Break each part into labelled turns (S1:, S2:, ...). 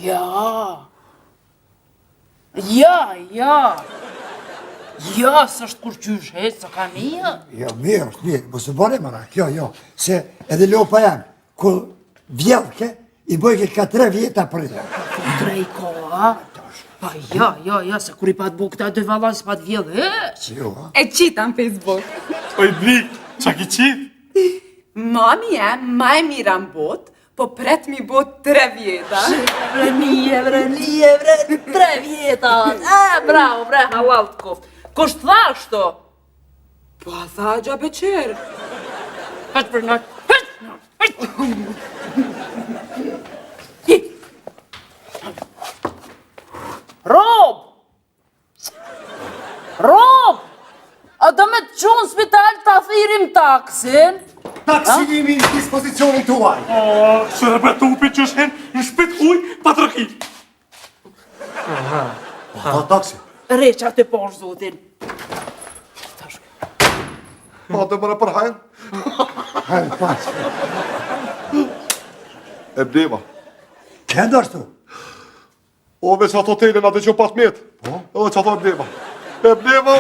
S1: Ja. Ja, s'është kur qysh, së ka mirë.
S2: Jo, mirë, është mirë, mos e bëre mëra, jo, se edhe lopa jam, ku vjellke, i bëjke ka 3 vjeta për dhe.
S1: 3 koha? Pa ja, se kur i pat bu këta 2 vallan si pat vjell heq.
S2: Jo,
S3: E qita në Facebook.
S4: Oj, Blik, qa ki qit?
S3: Mami jem ma e mira në bot, po pret mi bot 3 vjeta.
S1: Bre, 3 vjeta. Bravo, bre, halal të koft. Kosht thashto?
S3: Pa tha gja beqer.
S1: Hëtë për nga, Rob! A do me të qunë spital të thirim taksin?
S5: Taksi jemi në dispozicionin tuaj.
S4: Shërbetupi që shen në shpit uj pa të rëki.
S5: Ta taksi.
S1: Reqa të posh, zotin.
S5: Pa të mëra për hajnë.
S2: hajnë pas.
S5: E bdema.
S2: Këndo ashtu?
S5: O, veç ato telen atë që pas mjetë. O, që ato e bdema. E bdema.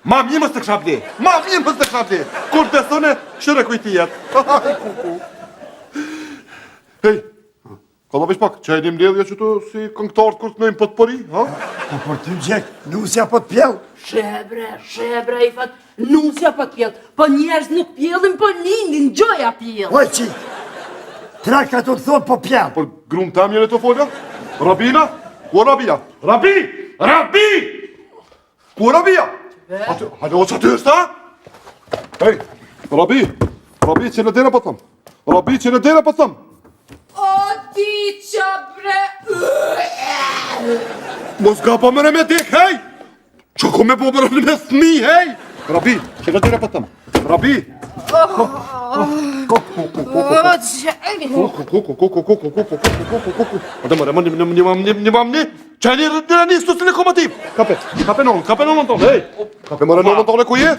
S5: Ma mi mës të kësha ble. Ma mi mës të kësha ble. Kur besone, shëre kujti jetë. Hej, ka da veç pak, që e një mledhja që tu si këngtartë kur të nëjmë për të përi, ha?
S2: Po për ty gjek, nusja po të pjell.
S1: Shebre, i fat, nusja po t'pjell. Po njerës nuk pjellin, po lindin, gjoja pjell.
S2: Oj, qi, trak ka të thonë po pjell.
S5: Për grumë tam jene të folja? Rabina? Ku Rabia? Rabi! Ku Rabia? Hajde, o që ty është, ha? Hej, Rabi, që në dere për thëmë. Rabi, që në dere për thëmë.
S3: O ti qa bre.
S5: Mos ga pa mëre me dik, hej! Që ku me po mëre me thmi, hej! Rabi, që në dere për thëmë. Rabi! Qaj një së të lokomotiv. Kape nonën tonë, hej! Kape mëre nonën tonë e ku je?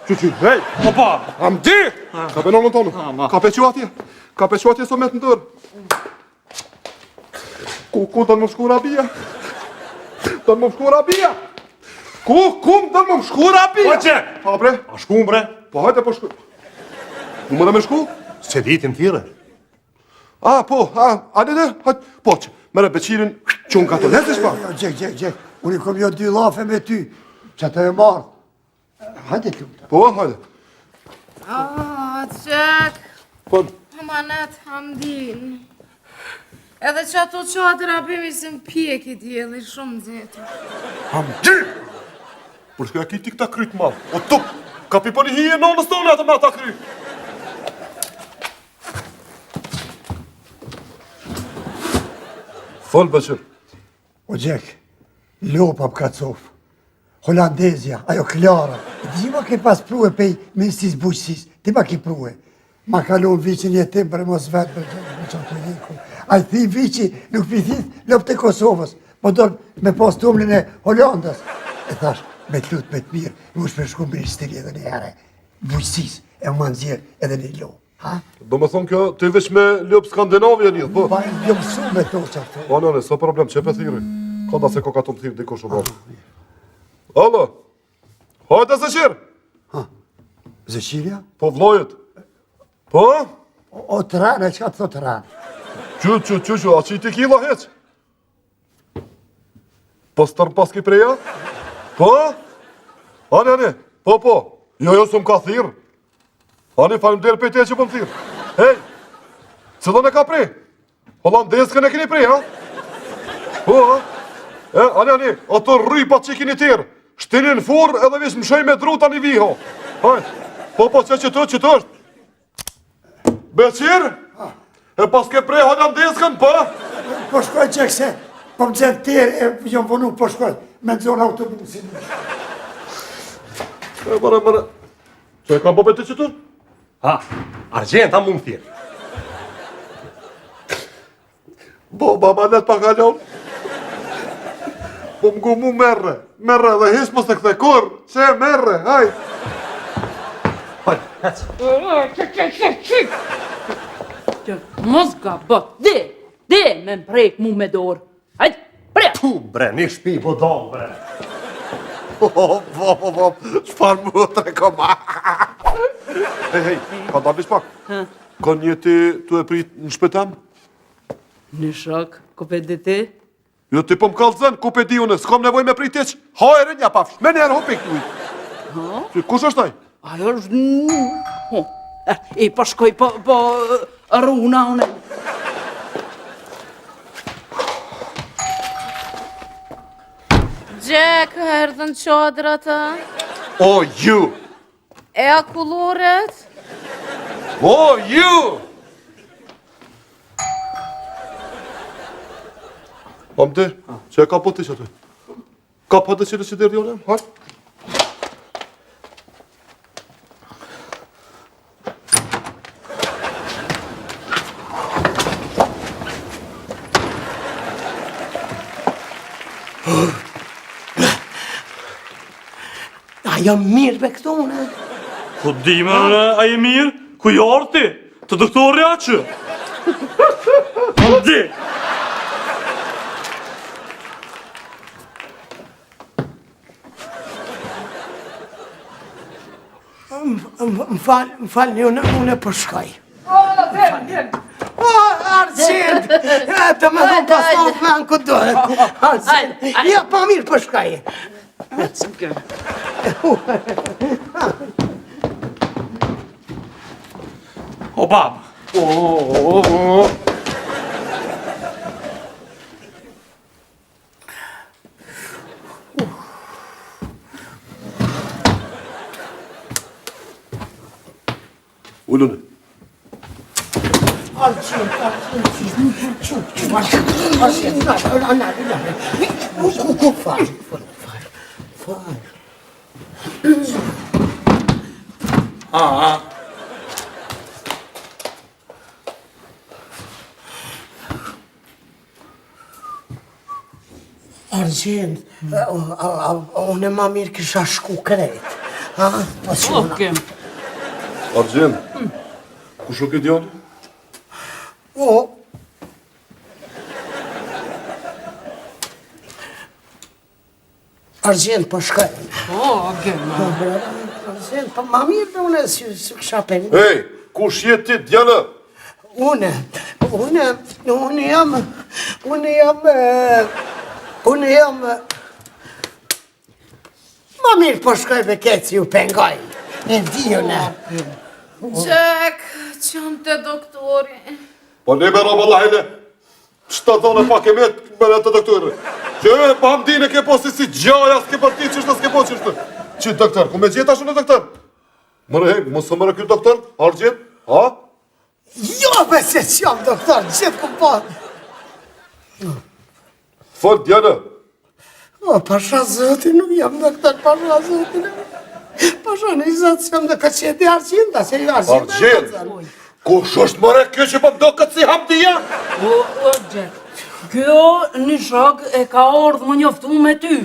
S5: Qy, hej!
S4: Opa!
S5: Am di! Kape nonën tonë. Kape që atje së me të ndërë. Ku të në më shku Rabia? Të në më shku Rabia? Ku të në më shku Rabia?
S4: Po që?
S5: Pa bre?
S4: A shku bre?
S5: Po hajte po shku. Ku më dhe me shku?
S4: Se ditin thire.
S5: Po, hajde, po që. Mere beqirin që unë ka të lezish pa.
S2: Jo, gjek, unë i kom jo 2 lafe me ty, që të e marrë. Hajde të lumë.
S5: Po, hajde.
S6: Qek,
S5: Po,
S6: amanet Hamdin. Edhe që ato që atë rabimi se më pjeki djeli shumë zetë.
S5: Hamdi! Por shkja ki ti këta kryt malë. O tup, ka pi po një hije nonës tonë atë me ata kry. Fol, Beqir.
S2: O gjek, lopa për ka cofë. Holandezja, ajo Klara. Di ma ke pas pruhe pej ministris bujqësis. Di ma ke pruhe. Ma kalon vici një tim për mos vetë për që të liku. A i thi vici nuk pithit lop të Kosovës. Po do me pas të umlin e Hollandës. E thash, me të lutë me të mirë, mu shpërshku ministeri edhe një herë. Bujqësis e më nëzirë edhe një lopë. Ha?
S5: Do me thonë kjo, të veç me lopë Skandinavia një, po?
S2: Pa jo mësu me to që ato.
S5: Po, nëne, s'o problem, që e për thiri. Ka da se ko ka të më thirë, diko shumë bashkë. Alo, hajte Zëshir!
S2: Zëshirja?
S5: Po vlojët. Po?
S2: O të ranë, që ka të thotë ranë?
S5: Që, a që i ti kila heq? Po së tërë pas ki preja? Po? Ani, po. Jo, së më ka thirë. Ani, falim dherë për te që po më thirë. Hej, cëllën e ka prej? Hollandeskën e keni prej, ha? Po, ha? Ani, ato rrypat që i keni tjerë. Shtinin furë edhe vish më shoj me druta një viho. Hajt, po, që të është. Beqir? E pas ke prej Hollandeskën, po?
S2: Po shkoj qek se, po më gjendë tjerë, e jom vonu, po shkoj, me nëzonë autobusin.
S5: Mërë. Që e kam po beti që të?
S4: Ha, argjenta mu më thirë.
S5: Bo, baba net pa kalon. Po m'gu mu merre dhe hish mos të kthe kur, që merre, haj.
S1: Mos ga bot, de me mprek mu me dorë.
S5: bre, një shpi po dom, bre. Shfar më të rekoma. Hej, ka dalë pak. Ka një ti tu e prit në shpetem?
S1: Në shok, ku pe di ti?
S5: Jo, ti po më kallëzën, ku pe di unë, s'kom nevoj me prit teq. Hajre një pafsh, me njerë hopik të ujtë. Kush është taj?
S1: Ajo është... I po shkoj, po rruna une.
S6: Jack, erdhën qadrat,
S5: O, ju!
S6: e a kulloret?
S5: O, ju! O, më dirë, që e ka po të që aty? Ka po të që dirë djone? Hajt?
S7: A jam mirë me këto une?
S4: Po di me në a je mirë? Ku jarë ti? Të doktori a që? Po di!
S7: Më falni, unë po shkoj. Arqend! Të më dhëm pas të me në këtë dohet. Arqend! Ja, pa mirë po shkoj.
S4: O babë!
S5: Ullune.
S7: Arqend, unë ma mirë kisha shku krejt.
S1: Oke.
S5: Argjen, kush o ke djallë?
S7: O, Arqend, po shkoj.
S1: Oke, ma.
S7: Arqend, po ma mirë dhe unë si kisha pengu.
S5: Hej, kush je ti djallë?
S7: Unë jam, ma mirë po shkoj me ketë si ju pengoj. E di unë.
S6: Jack, qëm të doktori.
S5: Po ne me roba lahele. Qëta dhone pak e me të doktorë. Që pa më dine ke posi si gjaja, s'ke parti qështë, s'ke po qështë. Që doktor, ku me gjitha shumë doktor? Mërë hej, mësë mërë kjo doktor, Argjen, ha?
S7: Jo, be se që jam doktor, gjithë ku po.
S5: Fol, djallë.
S7: O, pasha zëti, nuk jam doktor, pasha zëti. Pasha në i zëtë që jam dhe këtë qëti Arqenda, se ju Arqenda.
S5: Argjen, kush është mërë kjo që po më do këtë si hamdia?
S1: O, Jack, kjo një shok e ka ardhë më njoftu me ty.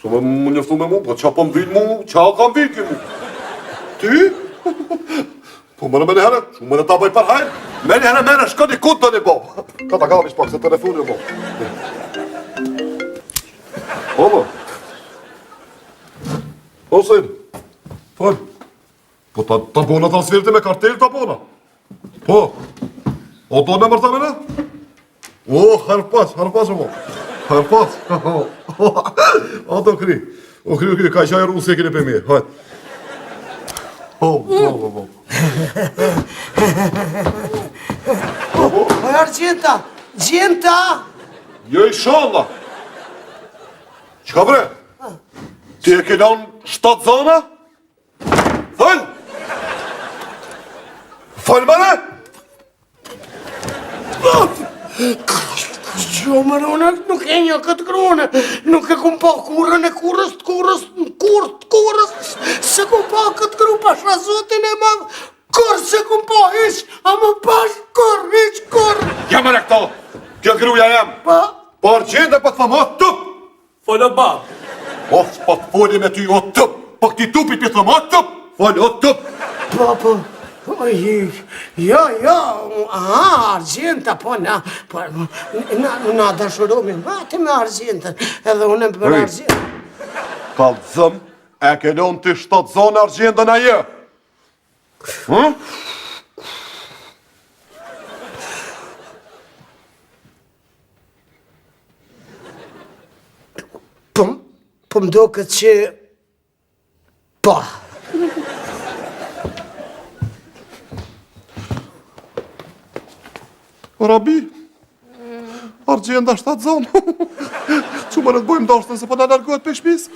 S5: So më njëftu me mu, po qa po më vinë mu, qa kam vinë kjo mu? Ty? Po më në me në herë, shumë më në ta bëj për hajrë, me në herë mene shko një kutë të një bo. Ka ta gavish pak se telefoni bo. O më? O sejnë, fal. Po ta bona transferti me kartel ta bona. Po, o do me mërta me në? O, harpas o mo. Harpas. O do kri. O kri, ka qaj rusë e kini për mirë, hajt. Po.
S7: O, Arqenda, gjenta.
S5: Jo i shalla. Qka bre? Ti e ke lanë 7 zona? Fal! Fal mene?
S7: Jo, mërë, nuk e një këtë krone, nuk e kum pa kurën e kurës, se kum pa këtë kru, pasha zotin e madhë, kur se kum pa hiq, a më pash kur.
S5: Ja më rekto, kjo gruja jam.
S7: Pa?
S5: Po Argjenda pa të thamë, o tup!
S4: Folë babë!
S5: O, s'pa të foli me ty, o tup! Po këti tupit për thamë, o tup! Fol, o tup!
S7: Po, oj, Jo, argjenta, po na dashuromi vati me argjentën, edhe unë për
S5: Ri.
S7: argjentën.
S5: Kallëzëm, e kelon të shtatzon argjendën aje. Hm?
S7: Po më këtë që... Po.
S5: Rabi, argjenda shtatzon. Që më në të bojmë dashtën se po në largohet për shpis.